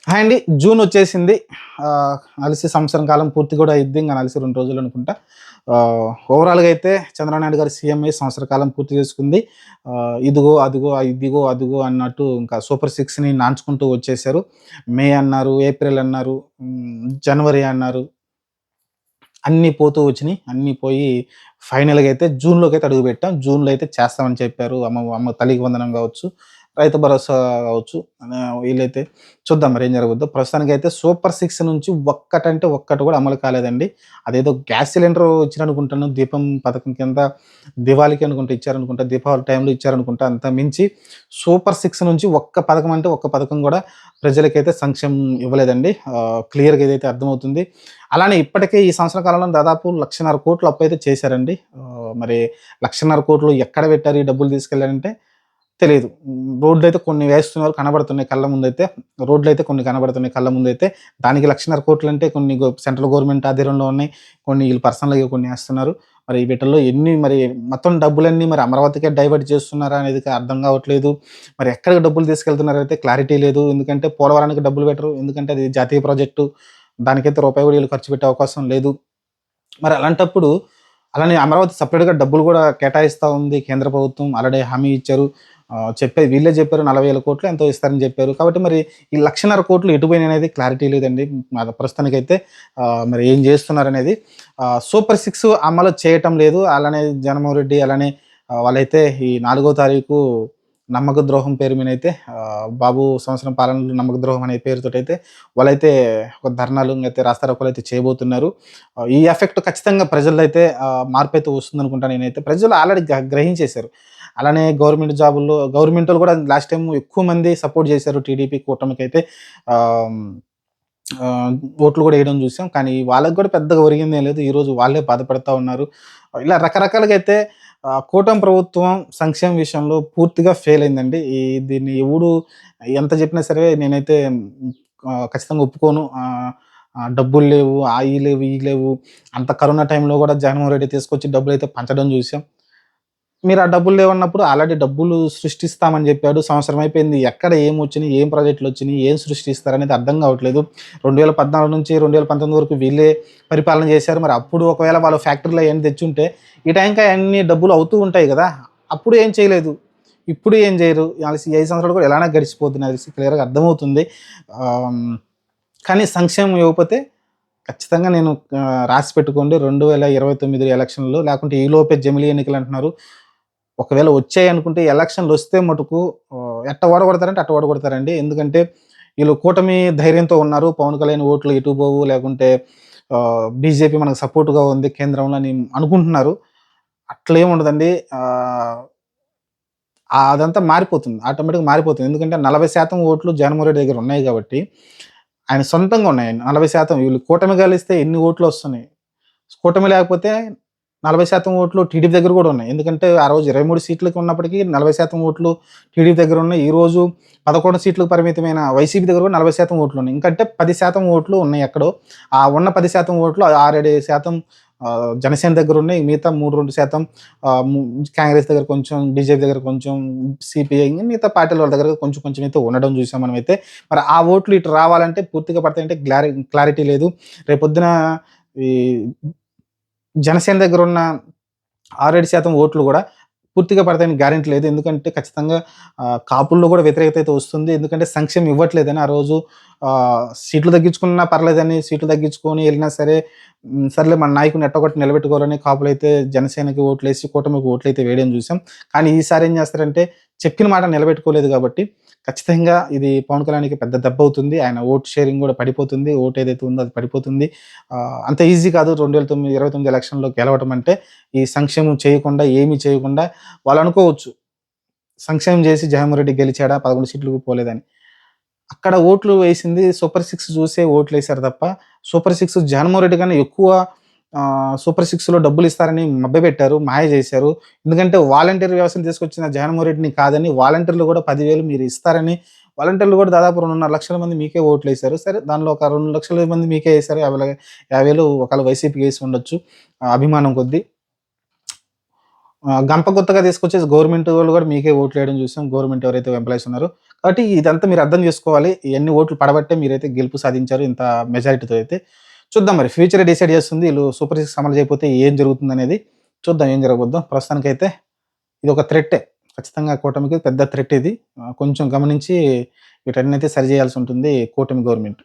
Hi అండి. June వచ్చేసింది. అలిసి సంవత్సరం కాలం పూర్తి కూడా అయ్యిద్ది. ఇంక అలిసి 2 రోజులు అనుకుంటా. ఓవరాల్‌గా అయితే చంద్రబాబు నాయుడు గారు సీఎం అయ్యి సంవత్సర కాలం పూర్తి చేసుకుంది. ఇదిగో, అదిగో, ఇదిగో, అదిగో అన్నట్టు ఇంకా సూపర్ సిక్స్‌ని నాంచుకుంటూ వచ్చేసారు. మే అన్నారు, ఏప్రిల్ అన్నారు, జనవరి అన్నారు. అన్నీ పోతూ వచ్చినియి. అన్నీ పోయి ఫైనల్‌గా అయితే జూన్‌లోకైతే అడుగుపెట్టాం. జూన్‌లో అయితే చేస్తామని చెప్పారు. అమ్మ అమ్మ తల్లికి వందనం కావచ్చు, రైతు భరోసా కావచ్చు. వీళ్ళైతే చూద్దాం మరి ఏం జరగబోద్దో. ప్రస్తుతానికైతే సూపర్ సిక్స్ నుంచి ఒక్కటంటే ఒక్కటి కూడా అమలు కాలేదండి. అదేదో గ్యాస్ సిలిండర్ ఇచ్చిరనుకుంటాను. దీపం పథకం కింద దివాళీకి అనుకుంటా ఇచ్చారనుకుంటా. దీపావళి టైంలో ఇచ్చారనుకుంటా. అంతకు మించి సూపర్ సిక్స్ నుంచి ఒక్క పథకం అంటే ఒక్క పథకం కూడా ప్రజలకైతే సంక్షేమం ఇవ్వలేదండి. క్లియర్‌గా ఏదైతే అర్థమవుతుంది. అలానే ఇప్పటికే ఈ సంవత్సర కాలంలో దాదాపు 1,50,000 అప్పైతే చేశారండి. మరి 1,50,000 ఎక్కడ పెట్టారు ఈ డబ్బులు తీసుకెళ్లారంటే తెలీదు. రోడ్లయితే కొన్ని వేస్తున్నారు కనబడుతున్నాయి కళ్ళ ముందైతే. రోడ్లయితే కొన్ని కనబడుతున్నాయి కళ్ళ ముందైతే. దానికి 1,50,000 అంటే కొన్ని సెంట్రల్ గవర్నమెంట్ ఆధ్వర్యంలో ఉన్నాయి. కొన్ని ఈళ్ళు పర్సనల్‌గా కొన్ని ఏస్తున్నారు. మరి వీటిల్లో ఎన్ని మరి మొత్తం డబ్బులన్నీ మరి అమరావతికే డైవర్ట్ చేస్తున్నారా అనేది అర్థం కావట్లేదు. మరి ఎక్కడికి డబ్బులు తీసుకెళ్తున్నారైతే క్లారిటీ లేదు. ఎందుకంటే పోలవరానికి డబ్బులు పెట్టరు. ఎందుకంటే అది జాతీయ ప్రాజెక్టు. దానికైతే రూపాయి కూడా ఈళ్ళు ఖర్చు పెట్టే అవకాశం లేదు. మరి అలాంటప్పుడు అలానే అమరావతి సెపరేట్‌గా డబ్బులు గూడా కేటాయిస్తా ఉంది కేంద్ర ప్రభుత్వం. ఆల్రెడీ హామీ ఇచ్చారు. వీళ్ళే చెప్పారు 40,000 ఎంతో ఇస్తారని జెప్పారు. కాబట్టి మరి ఈ 1,50,000 ఎటు పోయినాయనేది క్లారిటీ లేదండి. ప్రస్తుతానికైతే మరి ఏం జేస్తున్నారనేది. సూపర్ సిక్స్ అమలు చేయటం లేదు. అలానే జగన్మోహన్ రెడ్డి అలానే వాళ్ళైతే ఈ 4 తారీఖు నమ్మక ద్రోహం పేరు మీదైతే బాబు సంవత్సరం పాలనలో నమ్మక ద్రోహం అనే పేరుతోటైతే వాళ్ళైతే ఒక ధర్నాలు ఇంగైతే రాస్తారోకోలైతే చేయబోతున్నారు. ఈ ఎఫెక్ట్ ఖచ్చితంగా ప్రజల్లో అయితే మార్పైతే వస్తుందనుకుంటా నేనైతే. ప్రజలు ఆల్రెడీ గ్రహించేశారు. అలానే గవర్నమెంటోళ్ళు కూడా లాస్ట్ టైమ్ ఎక్కువ మంది సపోర్ట్ చేశారు టీడీపీ కూటమికైతే. ఆహ్, ఆహ్, ఓట్లు కూడా ఏయడం చూసాం. కానీ వాళ్ళకి కూడా పెద్దగా ఒరిగిందేం లేదు. ఈరోజు వాళ్ళే బాధపడతా ఉన్నారు. ఇలా రకరకాలుగా అయితే కూటమి ప్రభుత్వం సంక్షేమ విషయంలో పూర్తిగా ఫెయిల్ అయిందండి. దీన్ని ఎవడు ఎంత చెప్పినా సరే నేనైతే ఖచ్చితంగా ఒప్పుకోను. డబ్బులు లేవు, అయి లేవు, ఇయి లేవు. అంత కరోనా టైంలో కూడా జగన్మోహన్ రెడ్డి తీసుకొచ్చి డబ్బులైతే పంచడం చూసాం. మీరు ఆ డబ్బులు లేవన్నప్పుడు ఆల్రెడీ డబ్బులు సృష్టిస్తామని జెప్పాడు. సంవత్సరం అయిపోయింది. ఎక్కడ ఏమొచ్చినియి, ఏం ప్రాజెక్టులొచ్చినియి, ఏం సృష్టిస్తారనేది అర్థం గావట్లేదు. 2014 నుంచి 2019 వరకు వీళ్ళే పరిపాలన జేశారు. మరి అప్పుడు ఒకవేళ వాళ్ళు ఫ్యాక్టరీలో అయన్నీ తెచ్చుంటే, ఈ టైంకి అయన్నీ డబ్బులు అవుతూ ఉంటాయి గదా! అప్పుడు ఏం చేయలేదు. ఇప్పుడు ఏం జేయరు. ఈ 5 సంవత్సరాలు కూడా ఎలానే గడిచిపోద్ది నాకు తెలిసి క్లియర్‌గా అర్థమవుతుంది. ఆహ్, కానీ సంక్షేమం ఇవ్వకపోతే ఖచ్చితంగా నేను రాసి పెట్టుకోండి 2029 ఎలక్షన్‌లో లేకుంటే ఈలోపే జమిలీ ఎన్నికలంటున్నారు. ఒకవేళ వచ్చాయనుకుంటే ఎలక్షన్‌లొస్తే మటుకు ఎట్ట ఓడగొడతారంటే అట్ట ఓడగొడతారండి. ఎందుకంటే ఈళ్ళు కూటమి ధైర్యంతో ఉన్నారు. పవన్ కళ్యాణ్ ఓట్లు ఎటు పోవు లేకుంటే బీజేపీ మనకు సపోర్ట్‌గా ఉంది కేంద్రంలో అని అనుకుంటున్నారు. అట్లేముండదండి. అదంతా మారిపోతుంది. ఆటోమేటిక్‌గా మారిపోతుంది. ఎందుకంటే 40% ఓట్లు జగన్మోహన్ రెడ్డి దగ్గర ఉన్నాయి గాబట్టి, ఆయన సొంతంగా ఉన్నాయి. 40% వీళ్ళు కూటమి గెలిస్తే ఎన్ని ఓట్లొస్తున్నాయి. కూటమి లేకపోతే 40% ఓట్లు టీడీపీ దగ్గర గూడా ఉన్నాయి. ఎందుకంటే ఆ రోజు 23 సీట్లకి ఉన్నప్పటికీ 40% ఓట్లు టీడీపీ దగ్గర ఉన్నాయి. ఈరోజు 11 సీట్లకు పరిమితమైన వైసీపీ దగ్గర కూడా 40% ఓట్లున్నాయి. ఇంకంటే 10% ఓట్లు ఉన్నాయి ఎక్కడో. ఆ ఉన్న 10% ఓట్లు 6, 7% జనసేన దగ్గరున్నాయి. మిగతా 3, 2% ఆహ్, ము కాంగ్రెస్ దగ్గర కొంచెం, బీజేపీ దగ్గర కొంచెం, సిపిఐ మిగతా పార్టీల వాళ్ళ దగ్గర కొంచెం కొంచెం అయితే ఉండడం చూసాం మనమైతే. మరి ఆ ఓట్లు ఇటు రావాలంటే పూర్తిగా పడతాయంటే క్లారిటీ లేదు. రేపొద్దున ఈ జనసేన దగ్గరున్న 6, 7% ఓట్లు గూడా పూర్తిగా పడతాయని గ్యారంటీ లేదు. ఎందుకంటే ఖచ్చితంగా కాపుల్లో గూడా వ్యతిరేకత అయితే వస్తుంది. ఎందుకంటే సంక్షేమం ఇవ్వట్లేదని ఆ రోజు సీట్లు తగ్గించుకున్నా పర్లేదని సీట్లు తగ్గించుకొని ఎళ్ళినా సరే సర్లే మన నాయకుడిని ఎట్టగొట్టి నిలబెట్టుకోవాలని కాపులైతే జనసేనకి ఓట్లేసి కూటమికి ఓట్లయితే వేయడం చూసాం. కానీ ఈసారి ఏం చేస్తారంటే చెప్పిన మాట నిలబెట్టుకోలేదు గాబట్టి ఖచ్చితంగా ఇది పవన్ కళ్యాణ్‌కి పెద్ద దెబ్బవుతుంది. ఆయన ఓట్ షేరింగ్ గూడా పడిపోతుంది. ఓట్ ఏదైతే ఉందో అది పడిపోతుంది. అంత ఈజీ కాదు 2029 ఎలక్షన్‌లో గెలవటం అంటే. ఈ సంక్షేమం చేయకుండా, ఏమి చేయకుండా వాళ్ళనుకోవచ్చు. సంక్షేమం జేసి జగన్మోహన్ రెడ్డి గెలిచాడా 11 సీట్లకు పోలేదని. అక్కడ ఓట్లు వేసింది సూపర్ సిక్స్ చూసే ఓట్లేసారు తప్ప, సూపర్ సిక్స్ జగన్మోహన్ రెడ్డి కన్నా ఎక్కువ సూపర్ సిక్స్‌లో డబ్బులిస్తారని మభ్యపెట్టారు, మాయ జేశారు. ఎందుకంటే వాలంటీర్ వ్యవస్థను తీసుకొచ్చిన జగన్మోహన్ రెడ్డిని కాదని వాలంటీర్లు గూడా 10,000 మీరు ఇస్తారని వాలంటీర్లు గూడా దాదాపు 2.5 లక్షల మంది మీకే ఓట్లేసారు. సరే దానిలో ఒక 2 లక్షల మంది మీకే ఏసారు. 50,000 ఒకవేళ వైసీపీకి ఏసి ఉండొచ్చు అభిమానం కొద్దీ. గంప గుత్తగా తీసుకొచ్చేసి గవర్నమెంట్ వాళ్ళు కూడా మీకే ఓట్లేయడం చూసాం. గవర్నమెంట్ ఎవరైతే ఎంప్లాయీస్ ఉన్నారో. కాబట్టి ఇదంతా మీరు అర్థం చేసుకోవాలి. ఎన్ని ఓట్లు పడబట్టే మీరైతే గెలుపు సాధించారు ఇంత మెజారిటీతో అయితే. చూద్దాం మరి ఫ్యూచరే డిసైడ్ చేస్తుంది. ఈళ్ళు సూపర్ సిక్స్ అమలు చేయకపోతే ఏం జరుగుతుందనేది. చూద్దాం ఏం జరగబోద్దో. ప్రస్తుతానికైతే ఇదొక థ్రెట్టే. ఖచ్చితంగా కూటమికి పెద్ద థ్రెట్ ఇది. కొంచెం గమనించి వీటన్నిటిని సరిజేయాల్సి ఉంటుంది కూటమి గవర్నమెంట్.